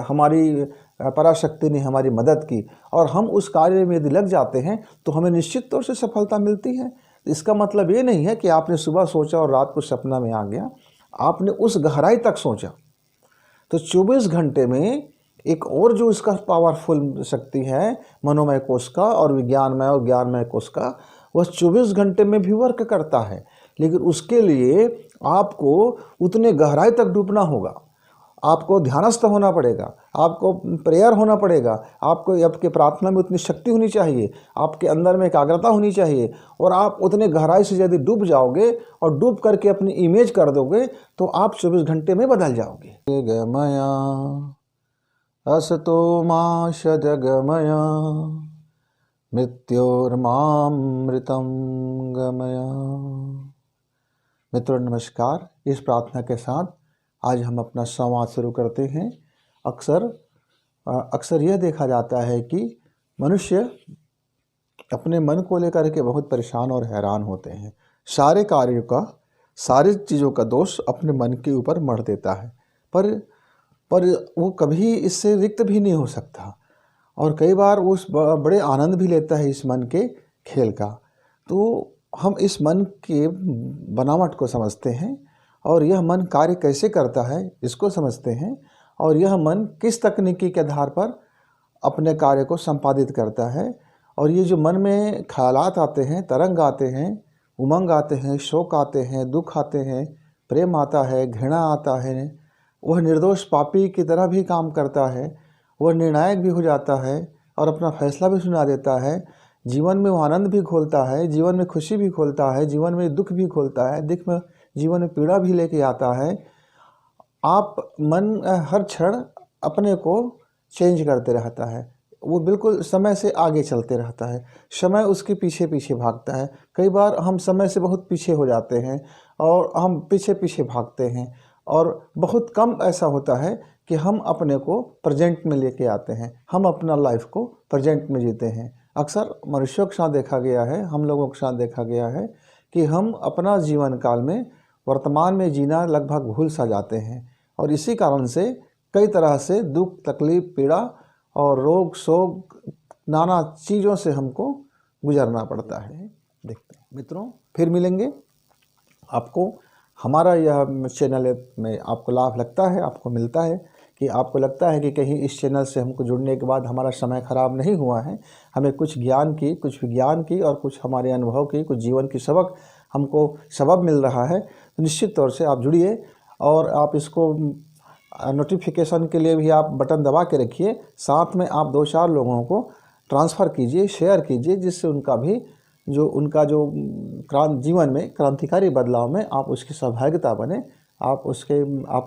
हमारी पराशक्ति ने हमारी मदद की और हम उस कार्य में यदि लग जाते हैं तो हमें निश्चित तौर से सफलता मिलती है। इसका मतलब ये नहीं है कि आपने सुबह सोचा और रात को सपना में आ गया, आपने उस गहराई तक सोचा। तो 24 घंटे में एक और जो इसका पावरफुल शक्ति है मनोमय कोश का और विज्ञानमय और ज्ञानमय कोश का, वह 24 घंटे में भी वर्क करता है। लेकिन उसके लिए आपको उतने गहराई तक डूबना होगा, आपको ध्यानस्थ होना पड़ेगा, आपको प्रेयर होना पड़ेगा, आपके प्रार्थना में उतनी शक्ति होनी चाहिए, आपके अंदर में एकाग्रता होनी चाहिए। और आप उतने गहराई से यदि डूब जाओगे और डूब करके अपनी इमेज कर दोगे तो आप 24 घंटे में बदल जाओगे। गमया असतो मा सद्गमया मृत्योर्मामृतं गमया। मित्रों नमस्कार। इस प्रार्थना के साथ आज हम अपना संवाद शुरू करते हैं। अक्सर यह देखा जाता है कि मनुष्य अपने मन को लेकर के बहुत परेशान और हैरान होते हैं। सारे कार्यों का, सारी चीज़ों का दोष अपने मन के ऊपर मढ़ देता है, पर वो कभी इससे रिक्त भी नहीं हो सकता और कई बार उस बड़े आनंद भी लेता है इस मन के खेल का। तो हम इस मन के बनावट को समझते हैं और यह मन कार्य कैसे करता है इसको समझते हैं, और यह मन किस तकनीकी के आधार पर अपने कार्य को संपादित करता है। और ये जो मन में ख्यालात आते हैं, तरंग आते हैं, उमंग आते हैं, शोक आते हैं, दुख आते हैं, प्रेम आता है, घृणा आता है, वह निर्दोष पापी की तरह भी काम करता है, वह निर्णायक भी हो जाता है और अपना फैसला भी सुना देता है। जीवन में वो आनंद भी खोलता है, जीवन में खुशी भी खोलता है, जीवन में दुख भी खोलता है, जीवन में पीड़ा भी लेके आता है। आप मन हर क्षण अपने को चेंज करते रहता है, वो बिल्कुल समय से आगे चलते रहता है, समय उसके पीछे पीछे भागता है। कई बार हम समय से बहुत पीछे हो जाते हैं और हम पीछे पीछे भागते हैं, और बहुत कम ऐसा होता है कि हम अपने को प्रेजेंट में लेके आते हैं, हम अपना लाइफ को प्रेजेंट में जीते हैं। अक्सर मनुष्यों के साथ देखा गया है, हम लोगों के साथ देखा गया है कि हम अपना जीवन काल में वर्तमान में जीना लगभग भूल सा जाते हैं, और इसी कारण से कई तरह से दुख, तकलीफ, पीड़ा और रोग शोक नाना चीज़ों से हमको गुजरना पड़ता है। देखते हैं मित्रों, फिर मिलेंगे। आपको हमारा यह चैनल में आपको लाभ लगता है, आपको मिलता है कि आपको लगता है कि कहीं इस चैनल से हमको जुड़ने के बाद हमारा समय खराब नहीं हुआ है, हमें कुछ ज्ञान की, कुछ विज्ञान की और कुछ हमारे अनुभव की, कुछ जीवन की सबक मिल रहा है, तो निश्चित तौर से आप जुड़िए। और आप इसको नोटिफिकेशन के लिए भी आप बटन दबा के रखिए, साथ में आप 2-4 लोगों को ट्रांसफ़र कीजिए, शेयर कीजिए, जिससे उनका जो जीवन में क्रांतिकारी बदलाव में आप उसकी सहभागिता बने, आप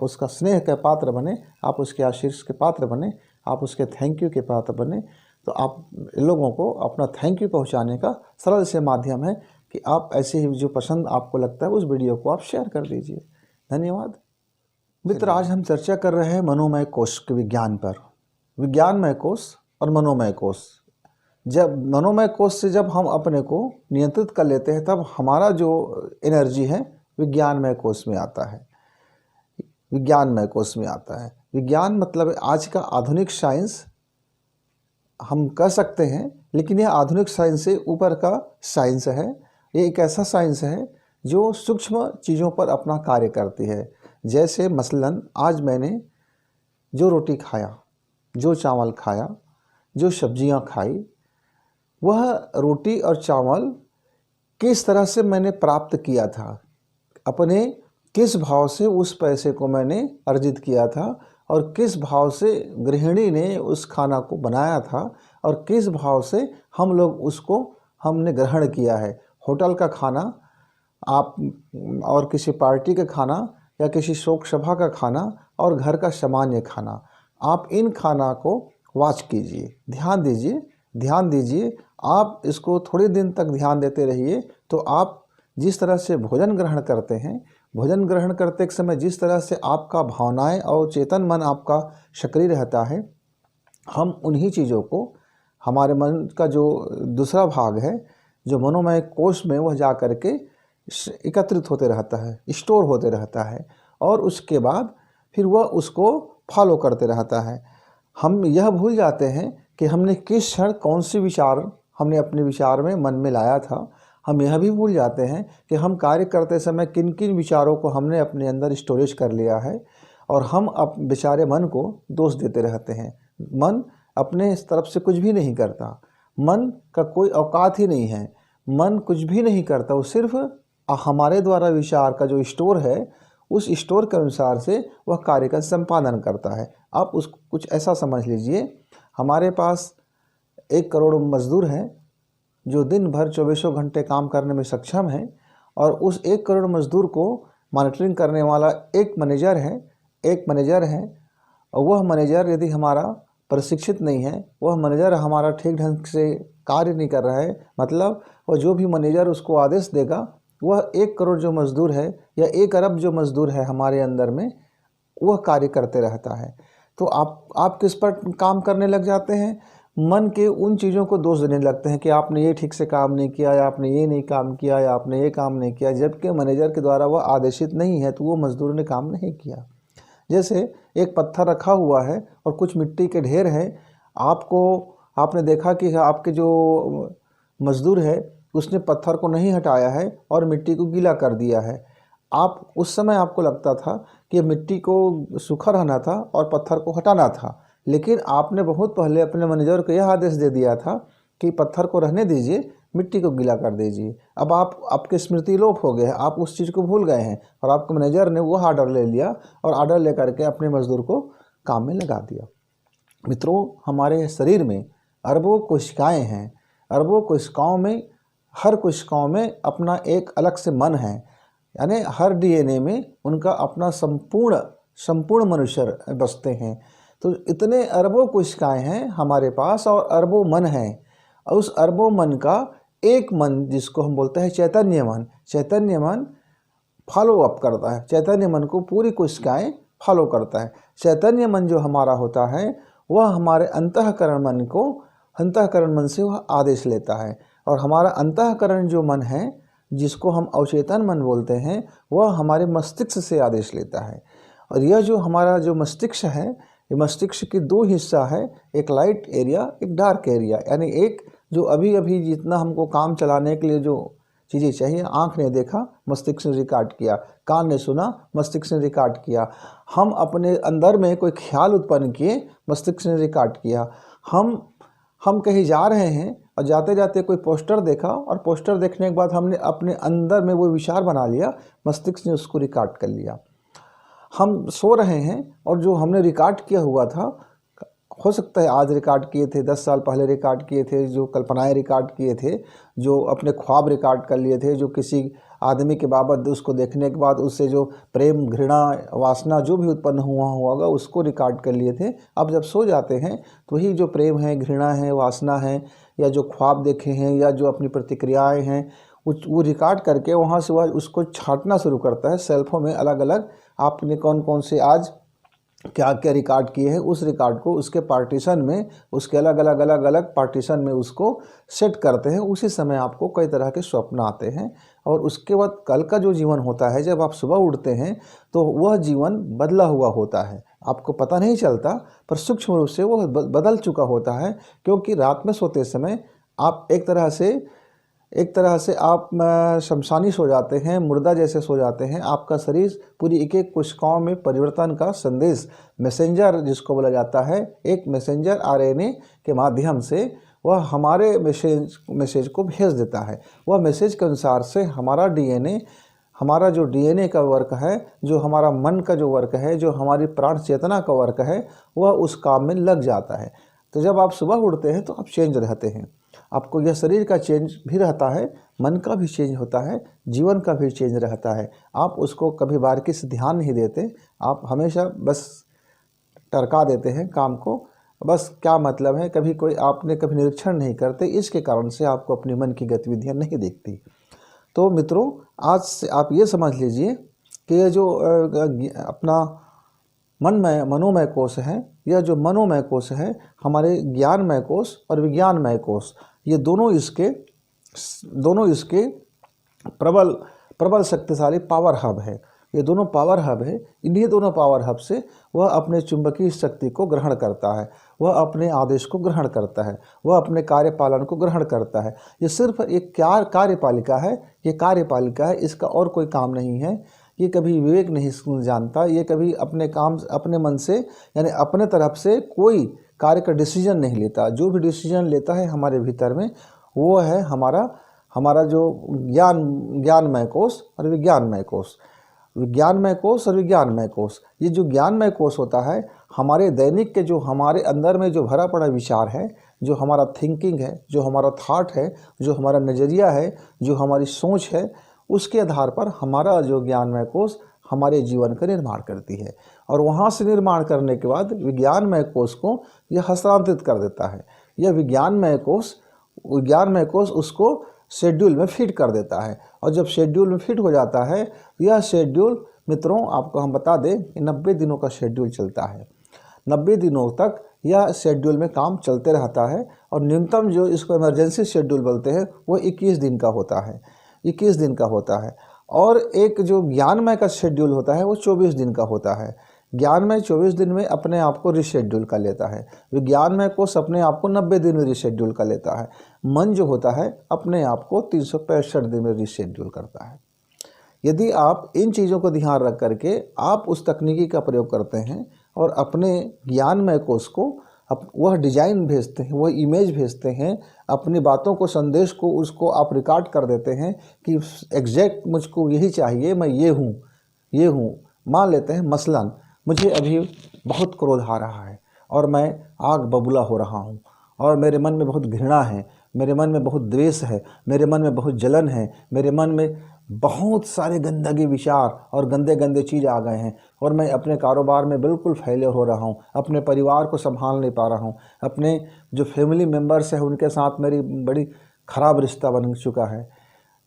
उसका स्नेह के पात्र बने, आप उसके आशीष के पात्र बने, आप उसके थैंक यू के पात्र बने। तो आप लोगों को अपना थैंक यू पहुंचाने का सरल से माध्यम है कि आप ऐसे ही जो पसंद आपको लगता है उस वीडियो को आप शेयर कर दीजिए। धन्यवाद मित्र। आज हम चर्चा कर रहे हैं मनोमय कोश के विज्ञान पर। विज्ञानमय कोश और मनोमय कोश। जब मनोमय कोश से जब हम अपने को नियंत्रित कर लेते हैं तब हमारा जो एनर्जी है विज्ञानमय कोश में आता है, विज्ञानमय कोश में आता है। विज्ञान मतलब आज का आधुनिक साइंस हम कह सकते हैं, लेकिन यह आधुनिक साइंस से ऊपर का साइंस है। ये एक ऐसा साइंस है जो सूक्ष्म चीज़ों पर अपना कार्य करती है। जैसे मसलन आज मैंने जो रोटी खाया, जो चावल खाया, जो सब्जियां खाई, वह रोटी और चावल किस तरह से मैंने प्राप्त किया था, अपने किस भाव से उस पैसे को मैंने अर्जित किया था, और किस भाव से गृहिणी ने उस खाना को बनाया था, और किस भाव से हम लोग उसको हमने ग्रहण किया है। होटल का खाना आप और किसी पार्टी का खाना या किसी शोक सभा का खाना और घर का सामान्य खाना, आप इन खाना को वॉच कीजिए, ध्यान दीजिए। आप इसको थोड़े दिन तक ध्यान देते रहिए तो आप जिस तरह से भोजन ग्रहण करते हैं, भोजन ग्रहण करते समय जिस तरह से आपका भावनाएं और चेतन मन आपका सक्रिय रहता है, हम उन्हीं चीज़ों को, हमारे मन का जो दूसरा भाग है जो मनोमय कोश में, वह जा कर के एकत्रित होते रहता है, स्टोर होते रहता है, और उसके बाद फिर वह उसको फॉलो करते रहता है। हम यह भूल जाते हैं कि हमने किस क्षण कौन सी विचार हमने अपने विचार में मन में लाया था। हम यह भी भूल जाते हैं कि हम कार्य करते समय किन किन विचारों को हमने अपने अंदर स्टोरेज कर लिया है, और हम अब बेचारे मन को दोष देते रहते हैं। मन अपने इस तरफ से कुछ भी नहीं करता, मन का कोई औकात ही नहीं है, मन कुछ भी नहीं करता, वो सिर्फ हमारे द्वारा विचार का जो स्टोर है उस स्टोर के अनुसार से वह कार्य का संपादन करता है। आप उस कुछ ऐसा समझ लीजिए, हमारे पास 1 करोड़ मजदूर हैं जो दिन भर 24 घंटे काम करने में सक्षम हैं, और उस 1 करोड़ मजदूर को मॉनिटरिंग करने वाला एक मैनेजर है, और वह मैनेजर यदि हमारा प्रशिक्षित नहीं है, वह मैनेजर हमारा ठीक ढंग से कार्य नहीं कर रहा है, मतलब वह जो भी मैनेजर उसको आदेश देगा, वह 1 करोड़ जो मजदूर है या 1 अरब जो मजदूर है हमारे अंदर में, वह कार्य करते रहता है। तो आप किस पर काम करने लग जाते हैं? मन के उन चीज़ों को दोष देने लगते हैं कि आपने ये ठीक से काम नहीं किया, या आपने ये नहीं काम किया, या आपने ये काम नहीं किया, जबकि मैनेजर के द्वारा वह आदेशित नहीं है, तो वो मजदूर ने काम नहीं किया। जैसे एक पत्थर रखा हुआ है और कुछ मिट्टी के ढेर हैं, आपने देखा कि आपके जो मजदूर है उसने पत्थर को नहीं हटाया है और मिट्टी को गीला कर दिया है। आप उस समय आपको लगता था कि मिट्टी को सूखा रहना था और पत्थर को हटाना था, लेकिन आपने बहुत पहले अपने मैनेजर को यह आदेश दे दिया था कि पत्थर को रहने दीजिए, मिट्टी को गीला कर दीजिए। अब आपके स्मृति लोप हो गए हैं, आप उस चीज़ को भूल गए हैं, और आपके मैनेजर ने वह आर्डर ले लिया और आर्डर लेकर के अपने मजदूर को काम में लगा दिया। मित्रों, हमारे शरीर में अरबों कोशिकाएँ हैं। अरबों कोशिकाओं में, हर कोशिकाओं में अपना एक अलग से मन है, यानी हर डीएनए में उनका अपना संपूर्ण मनुष्य बसते हैं। तो इतने अरबों कोशिकाएं हैं हमारे पास और अरबों मन हैं, और उस अरबों मन का एक मन, जिसको हम बोलते हैं चैतन्य मन फॉलो अप करता है। चैतन्य मन को पूरी कोशिकाएं फॉलो करता है। चैतन्य मन जो हमारा होता है वह हमारे अंतःकरण मन से वह आदेश लेता है, और हमारा अंतःकरण जो मन है, जिसको हम अवचेतन मन बोलते हैं, वह हमारे मस्तिष्क से आदेश लेता है। और यह जो हमारा जो मस्तिष्क है, ये मस्तिष्क की 2 हिस्सा है, एक लाइट एरिया, एक डार्क एरिया। यानी एक जो अभी जितना हमको काम चलाने के लिए जो चीज़ें चाहिए, आँख ने देखा, मस्तिष्क ने रिकॉर्ड किया, कान ने सुना, मस्तिष्क ने रिकॉर्ड किया, हम अपने अंदर में कोई ख्याल उत्पन्न किए, मस्तिष्क ने रिकॉर्ड किया, हम कहीं जा रहे हैं और जाते जाते कोई पोस्टर देखा, और पोस्टर देखने के बाद हमने अपने अंदर में वो विचार बना लिया, मस्तिष्क ने उसको रिकॉर्ड कर लिया। हम सो रहे हैं और जो हमने रिकॉर्ड किया हुआ था, हो सकता है आज रिकॉर्ड किए थे, 10 साल पहले रिकॉर्ड किए थे, जो कल्पनाएं रिकॉर्ड किए थे, जो अपने ख्वाब रिकॉर्ड कर लिए थे, जो किसी आदमी के बाबत उसको देखने के बाद उससे जो प्रेम, घृणा, वासना जो भी उत्पन्न हुआ होगा उसको रिकॉर्ड कर लिए थे। अब जब सो जाते हैं तो वही जो प्रेम है, घृणा है, वासना है, या जो ख्वाब देखे हैं, या जो अपनी प्रतिक्रियाएँ हैं, वो रिकॉर्ड करके वहाँ से वह उसको छांटना शुरू करता है सेल्फों में। अलग अलग आपने कौन कौन से आज क्या क्या रिकॉर्ड किए हैं, उस रिकॉर्ड को उसके पार्टीशन में, उसके अलग अलग पार्टीशन में उसको सेट करते हैं। उसी समय आपको कई तरह के स्वप्न आते हैं, और उसके बाद कल का जो जीवन होता है, जब आप सुबह उठते हैं तो वह जीवन बदला हुआ होता है। आपको पता नहीं चलता, पर सूक्ष्म रूप से वह बदल चुका होता है, क्योंकि रात में सोते समय आप एक तरह से आप शमशानी सो जाते हैं, मुर्दा जैसे सो जाते हैं। आपका शरीर पूरी एक एक कोशिकाओं में परिवर्तन का संदेश, मैसेंजर जिसको बोला जाता है, एक मैसेंजर आरएनए के माध्यम से वह हमारे मैसेज को भेज देता है। वह मैसेज के अनुसार से हमारा जो डीएनए का वर्क है, जो हमारा मन का जो वर्क है, जो हमारी प्राण चेतना का वर्क है, वह उस काम में लग जाता है। तो जब आप सुबह उठते हैं तो आप चेंज रहते हैं। आपको यह शरीर का चेंज भी रहता है, मन का भी चेंज होता है, जीवन का भी चेंज रहता है। आप उसको कभी बारीकी से ध्यान नहीं देते, आप हमेशा बस टरका देते हैं काम को, बस क्या मतलब है, आपने कभी निरीक्षण नहीं करते। इसके कारण से आपको अपने मन की गतिविधियां नहीं दिखती। तो मित्रों, आज से आप ये समझ लीजिए कि ये जो अपना मनोमय कोश है, यह जो मनोमय कोश है, हमारे ज्ञानमय कोश और विज्ञानमय कोश, ये दोनों इसके प्रबल शक्तिशाली पावर हब है। ये दोनों पावर हब है। इन्हीं दोनों पावर हब से वह अपने चुंबकीय शक्ति को ग्रहण करता है, वह अपने आदेश को ग्रहण करता है, वह अपने कार्यपालन को ग्रहण करता है। ये सिर्फ एक क्या कार्यपालिका है, ये कार्यपालिका है, इसका और कोई काम नहीं है। ये कभी विवेक नहीं जानता, ये कभी अपने काम अपने मन से यानी अपने तरफ से कोई कार्य का डिसीजन नहीं लेता। जो भी डिसीजन लेता है हमारे भीतर में, वो है हमारा जो ज्ञानमय कोष और विज्ञानमय कोष। विज्ञानमय कोष और विज्ञानमय कोष, ये जो ज्ञानमय कोष होता है, हमारे दैनिक के जो हमारे अंदर में जो भरा पड़ा विचार है, जो हमारा थिंकिंग है, जो हमारा थॉट है, जो हमारा नज़रिया है, जो हमारी सोच है, उसके आधार पर हमारा जो ज्ञानमय कोष हमारे जीवन का निर्माण करती है। और वहाँ से निर्माण करने के बाद विज्ञानमय कोष को यह हस्तांतरित कर देता है। यह विज्ञानमय कोष उसको शेड्यूल में फिट कर देता है। और जब शेड्यूल में फिट हो जाता है, यह शेड्यूल मित्रों आपको हम बता दें कि 90 दिनों का शेड्यूल चलता है। 90 दिनों तक यह शेड्यूल में काम चलते रहता है। और न्यूनतम जो इसको इमरजेंसी शेड्यूल बोलते हैं वो 21 दिन का होता है, 21 दिन का होता है। और एक जो ज्ञानमय का शेड्यूल होता है वो 24 दिन का होता है। ज्ञानमय 24 दिन में अपने आप को रिशेड्यूल कर लेता है, विज्ञानमय कोष अपने आप को 90 दिन में रिशेड्यूल कर लेता है। मन जो होता है अपने आप को 365 दिन में रिशेड्यूल करता है। यदि आप इन चीज़ों को ध्यान रख करके आप उस तकनीकी का प्रयोग करते हैं और अपने ज्ञानमय कोष को वह डिजाइन भेजते हैं, वह इमेज भेजते हैं, अपनी बातों को, संदेश को, उसको आप रिकॉर्ड कर देते हैं कि एग्जैक्ट मुझको यही चाहिए, मैं ये हूँ। मान लेते हैं मसलन मुझे अभी बहुत क्रोध आ रहा है और मैं आग बबूला हो रहा हूँ और मेरे मन में बहुत घृणा है, मेरे मन में बहुत द्वेष है, मेरे मन में बहुत जलन है, मेरे मन में बहुत सारे गंदगी विचार और गंदे गंदे चीज़ आ गए हैं और मैं अपने कारोबार में बिल्कुल फेलियर हो रहा हूँ, अपने परिवार को संभाल नहीं पा रहा हूँ, अपने जो फैमिली मेम्बर्स हैं उनके साथ मेरी बड़ी ख़राब रिश्ता बन चुका है।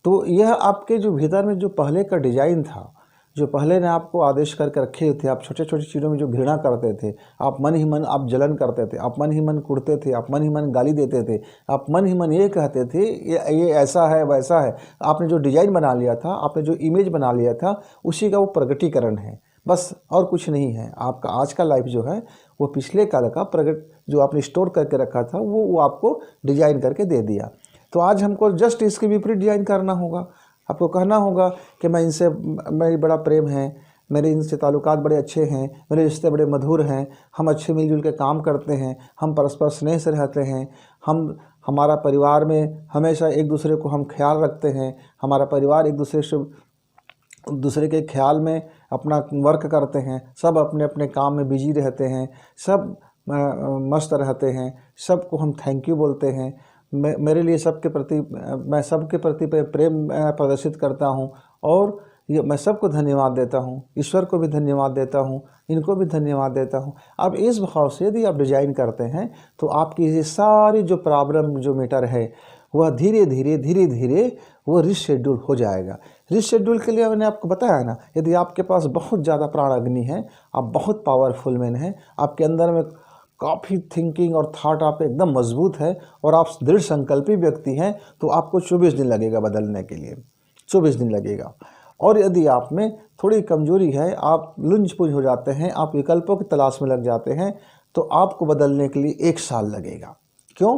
तो यह आपके जो भीतर में जो पहले का डिज़ाइन था, जो पहले ने आपको आदेश करके रखे थे, आप छोटे छोटे चीज़ों में जो घृणा करते थे, आप मन ही मन आप जलन करते थे, आप मन ही मन कुड़ते थे, आप मन ही मन गाली देते थे, आप मन ही मन ये कहते थे ये ऐसा है वैसा है। आपने जो डिज़ाइन बना लिया था, आपने जो इमेज बना लिया था, उसी का वो प्रगटीकरण है, बस और कुछ नहीं है। आपका आज का लाइफ जो है वो पिछले काल का जो आपने स्टोर करके रखा था वो आपको डिज़ाइन करके दे दिया। तो आज हमको जस्ट इसके विपरीत डिज़ाइन करना होगा। आपको कहना होगा कि मैं इनसे मेरी बड़ा प्रेम है, मेरे इनसे ताल्लुकात बड़े अच्छे हैं, मेरे रिश्ते बड़े मधुर हैं, हम अच्छे मिलजुल के काम करते हैं, हम परस्पर स्नेह से रहते हैं, हमारा परिवार में हमेशा एक दूसरे को हम ख्याल रखते हैं, हमारा परिवार एक दूसरे के ख्याल में अपना वर्क करते हैं, सब अपने अपने काम में बिजी रहते हैं, सब मस्त रहते हैं, सबको हम थैंक यू बोलते हैं। मेरे लिए मैं सबके प्रति प्रेम प्रदर्शित करता हूँ और मैं सबको धन्यवाद देता हूँ, ईश्वर को भी धन्यवाद देता हूँ, इनको भी धन्यवाद देता हूँ। अब इस भाव से यदि आप डिजाइन करते हैं तो आपकी ये सारी जो प्रॉब्लम जो मीटर है वह धीरे धीरे वो रिशेड्यूल हो जाएगा। रिशेड्यूल के लिए मैंने आपको बताया ना, यदि आपके पास बहुत ज़्यादा प्राण अग्नि है, आप बहुत पावरफुल मैन हैं, आपके अंदर में काफ़ी थिंकिंग और थॉट आप एकदम मजबूत है और आप दृढ़ संकल्पी व्यक्ति हैं, तो आपको 24 दिन लगेगा बदलने के लिए, 24 दिन लगेगा। और यदि आप में थोड़ी कमजोरी है, आप लुंज-पुंज हो जाते हैं, आप विकल्पों की तलाश में लग जाते हैं, तो आपको बदलने के लिए 1 साल लगेगा। क्यों?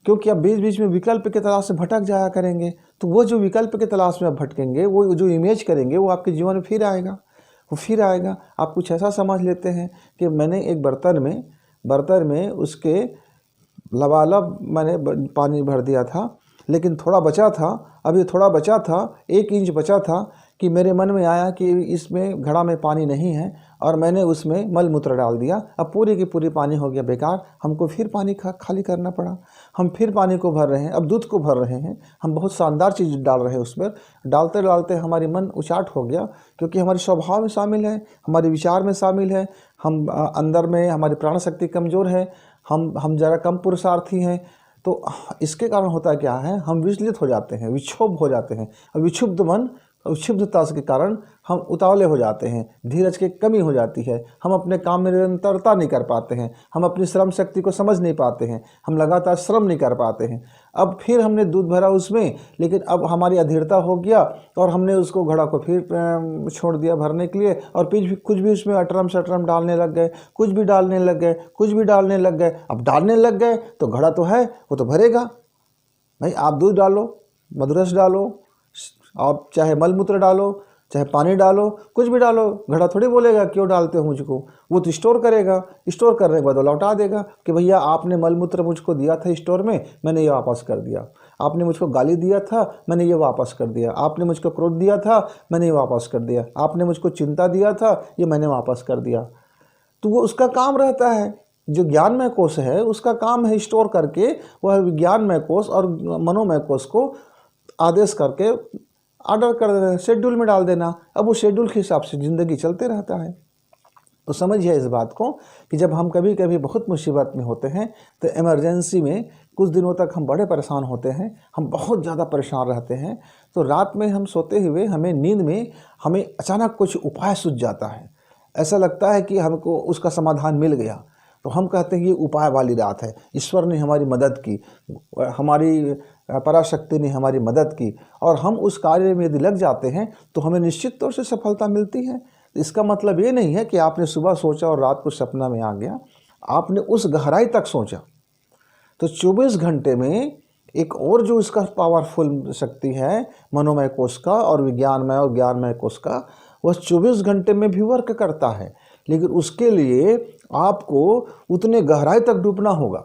क्योंकि आप बीच बीच में विकल्प की तलाश में भटक जाया करेंगे। तो वो जो विकल्प की तलाश में आप भटकेंगे, वो जो इमेज करेंगे वो आपके जीवन में फिर आएगा। आप कुछ ऐसा समझ लेते हैं कि मैंने एक बर्तन में उसके लबालब मैंने पानी भर दिया था, लेकिन थोड़ा बचा था, अभी थोड़ा बचा था, 1 इंच बचा था कि मेरे मन में आया कि इसमें घड़ा में पानी नहीं है और मैंने उसमें मल मूत्र डाल दिया। अब पूरी की पूरी पानी हो गया बेकार, हमको फिर पानी खाली करना पड़ा। हम फिर पानी को भर रहे हैं, अब दूध को भर रहे हैं, हम बहुत शानदार चीज़ डाल रहे हैं उसमें। डालते डालते हमारी मन उचाट हो गया, क्योंकि हमारे स्वभाव में शामिल है, हमारे विचार में शामिल है, हम अंदर में हमारी प्राण शक्ति कमज़ोर है, हम ज़रा कम पुरुषार्थी हैं। तो इसके कारण होता क्या है, हम विचलित हो जाते हैं, विक्षोभ हो जाते हैं। अब विक्षुब्ध मन और क्षिप्तता के कारण हम उतावले हो जाते हैं, धीरज की कमी हो जाती है, हम अपने काम में निरंतरता नहीं कर पाते हैं, हम अपनी श्रम शक्ति को समझ नहीं पाते हैं, हम लगातार श्रम नहीं कर पाते हैं। अब फिर हमने दूध भरा उसमें, लेकिन अब हमारी अधीरता हो गया और हमने उसको घड़ा को फिर छोड़ दिया भरने के लिए, और कुछ भी उसमें अटरम शटरम डालने लग गए, कुछ भी डालने लग गए, कुछ भी डालने लग गए। अब डालने लग गए तो घड़ा तो है, वो तो भरेगा। भाई आप दूध डालो, मधुरस डालो, आप चाहे मलमूत्र डालो, चाहे पानी डालो, कुछ भी डालो, घड़ा थोड़ी बोलेगा क्यों डालते हो मुझको। वो तो स्टोर करेगा, स्टोर करने के बाद लौटा देगा कि भैया आपने मलमूत्र मुझको दिया था स्टोर में, मैंने ये वापस कर दिया। आपने मुझको गाली दिया था, मैंने ये वापस कर दिया। आपने मुझको क्रोध दिया था, मैंने ये वापस कर दिया। आपने मुझको चिंता दिया था, ये मैंने वापस कर दिया। तो वो उसका काम रहता है। जो ज्ञानमय कोश है उसका काम है स्टोर करके वह विज्ञानमय कोश और मनोमय कोश को आदेश करके ऑर्डर कर देना, शेड्यूल में डाल देना। अब वो शेड्यूल के हिसाब से ज़िंदगी चलते रहता है। तो समझिए इस बात को कि जब हम कभी कभी बहुत मुसीबत में होते हैं तो इमरजेंसी में कुछ दिनों तक हम बड़े परेशान होते हैं, हम बहुत ज़्यादा परेशान रहते हैं। तो रात में हम सोते हुए हमें नींद में हमें अचानक कुछ उपाय सूझ जाता है, ऐसा लगता है कि हमको उसका समाधान मिल गया। तो हम कहते हैं ये उपाय वाली रात है, ईश्वर ने हमारी मदद की, हमारी पराशक्ति ने हमारी मदद की, और हम उस कार्य में यदि लग जाते हैं तो हमें निश्चित तौर से सफलता मिलती है। इसका मतलब ये नहीं है कि आपने सुबह सोचा और रात को सपना में आ गया, आपने उस गहराई तक सोचा। तो 24 घंटे में एक और जो इसका पावरफुल शक्ति है मनोमय कोश का और विज्ञानमय और ज्ञानमय कोश का, वह 24 घंटे में भी वर्क करता है। लेकिन उसके लिए आपको उतने गहराई तक डूबना होगा,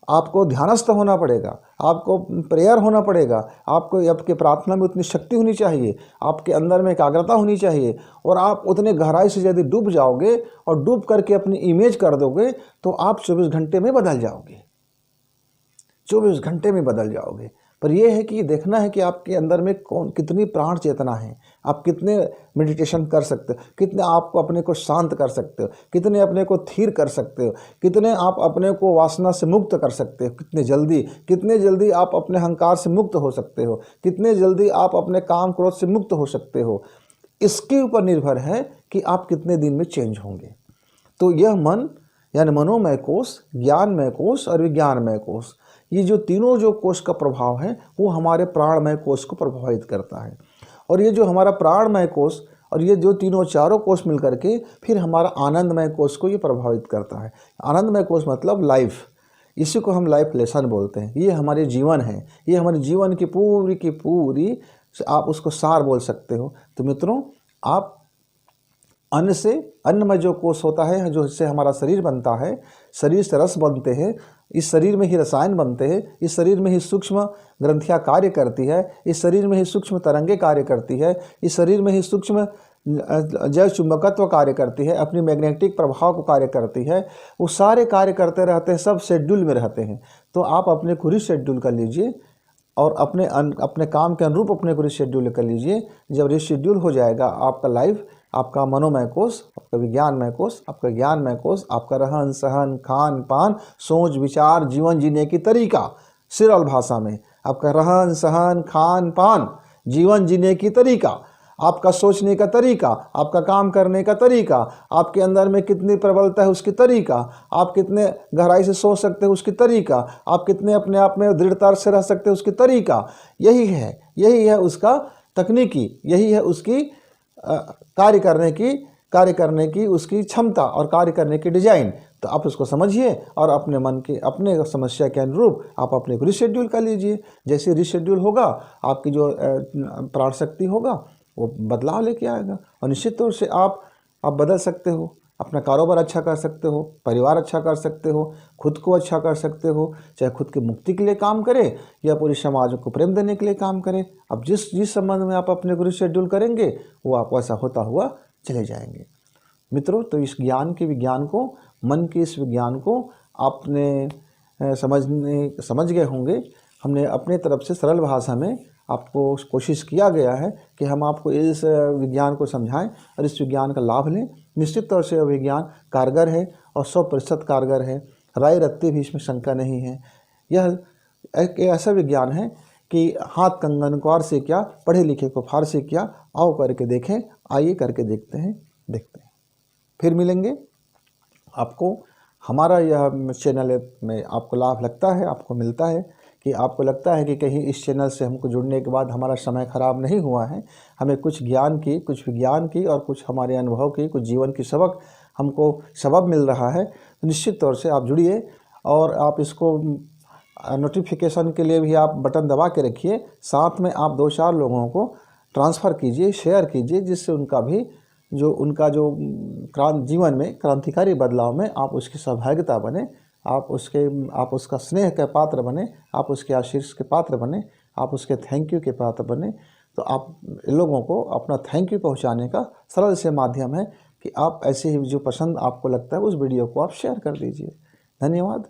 आपको ध्यानस्थ होना पड़ेगा, आपको प्रेयर होना पड़ेगा, आपको आपके प्रार्थना में उतनी शक्ति होनी चाहिए, आपके अंदर में एकाग्रता होनी चाहिए। और आप उतने गहराई से यदि डूब जाओगे और डूब करके अपनी इमेज कर दोगे तो आप 24 घंटे में बदल जाओगे, 24 घंटे में बदल जाओगे। पर यह है कि ये देखना है कि आपके अंदर में कितनी प्राण चेतना है, आप कितने मेडिटेशन कर सकते हो, कितने आप अपने को शांत कर सकते हो, कितने अपने को थीर कर सकते हो, कितने आप अपने को वासना से मुक्त कर सकते हो, कितने जल्दी आप अपने अहंकार से मुक्त हो सकते हो, कितने जल्दी आप अपने काम क्रोध से मुक्त हो सकते हो। इसके ऊपर निर्भर है कि आप कितने दिन में चेंज होंगे। तो यह मन यानी मनोमय कोश, ज्ञानमय कोश और विज्ञानमय कोश, ये जो तीनों जो कोश का प्रभाव है वो हमारे प्राणमय कोश को प्रभावित करता है। और ये जो हमारा प्राणमय कोश और ये जो तीनों चारों कोश मिलकर के फिर हमारा आनंदमय कोश को ये प्रभावित करता है। आनंदमय कोश मतलब लाइफ, इसी को हम लाइफ लेसन बोलते हैं। ये हमारे जीवन है, ये हमारे जीवन की पूरी आप उसको सार बोल सकते हो। तो मित्रों, आप अन्न से, अन्नमय जो कोश होता है जो इससे हमारा शरीर बनता है, शरीर से रस बनते हैं, इस शरीर में ही रसायन बनते हैं, इस शरीर में ही सूक्ष्म ग्रंथियाँ कार्य करती है, इस शरीर में ही सूक्ष्म तरंगे कार्य करती है, इस शरीर में ही सूक्ष्म जैव चुंबकत्व कार्य करती है, अपनी मैग्नेटिक प्रभाव को कार्य करती है। वो सारे कार्य करते रहते हैं, सब शेड्यूल में रहते हैं। तो आप अपने को रिशेड्यूल कर लीजिए और अपने काम के अनुरूप अपने को रिशेड्यूल कर लीजिए। जब रिशेड्यूल हो जाएगा आपका लाइफ, आपका मनोमय कोश, आपका विज्ञानमय कोश, आपका ज्ञानमय कोश, आपका रहन सहन, खान पान, सोच विचार, जीवन जीने की तरीका, सरल भाषा में आपका रहन सहन, खान पान, जीवन जीने की तरीका, आपका सोचने का तरीका, आपका काम करने का तरीका, आपके अंदर में कितनी प्रबलता है उसकी तरीका, आप कितने गहराई से सोच सकते हो उसकी तरीका, आप कितने अपने आप में दृढ़ता से रह सकते हो उसकी तरीका, यही है उसका तकनीकी, यही है उसकी कार्य करने की उसकी क्षमता और कार्य करने की डिजाइन। तो आप उसको समझिए और अपने मन के, अपने समस्या के अनुरूप आप अपने को रिशेड्यूल कर लीजिए। जैसे रिशेड्यूल होगा आपकी जो प्राण शक्ति होगा वो बदलाव लेके आएगा और निश्चित तौर से आप बदल सकते हो, अपना कारोबार अच्छा कर सकते हो, परिवार अच्छा कर सकते हो, खुद को अच्छा कर सकते हो, चाहे खुद की मुक्ति के लिए काम करें या पूरी समाज को प्रेम देने के लिए काम करें। अब जिस संबंध में आप अपने को रिशेड्यूल करेंगे वो आप वैसा होता हुआ चले जाएंगे। मित्रों, तो इस ज्ञान के विज्ञान को, मन के इस विज्ञान को आपने समझ गए होंगे। हमने अपने तरफ से सरल भाषा में आपको कोशिश किया गया है कि हम आपको इस विज्ञान को समझाएं और इस विज्ञान का लाभ लें। निश्चित तौर से यह विज्ञान कारगर है और 100% कारगर है, राय रत्ती भी इसमें शंका नहीं है। यह एक ऐसा विज्ञान है कि हाथ कंगन क्वार से क्या, पढ़े लिखे को फार से क्या, आओ करके देखें, आइए करके देखते हैं। फिर मिलेंगे। आपको हमारा यह चैनल में आपको लाभ लगता है, आपको मिलता है कि आपको लगता है कि कहीं इस चैनल से हमको जुड़ने के बाद हमारा समय खराब नहीं हुआ है, हमें कुछ ज्ञान की, कुछ विज्ञान की और कुछ हमारे अनुभव की, कुछ जीवन की हमको सबक मिल रहा है, तो निश्चित तौर से आप जुड़िए और आप इसको नोटिफिकेशन के लिए भी आप बटन दबा के रखिए। साथ में आप 2-4 लोगों को ट्रांसफ़र कीजिए, शेयर कीजिए, जिससे उनका जो जीवन में क्रांतिकारी बदलाव में आप उसकी सहभागिता बने, आप उसका स्नेह के पात्र बने, आप उसके आशीर्वाद के पात्र बने, आप उसके थैंक यू के पात्र बने। तो आप लोगों को अपना थैंक यू पहुंचाने का सरल से माध्यम है कि आप ऐसे ही जो पसंद आपको लगता है उस वीडियो को आप शेयर कर दीजिए। धन्यवाद।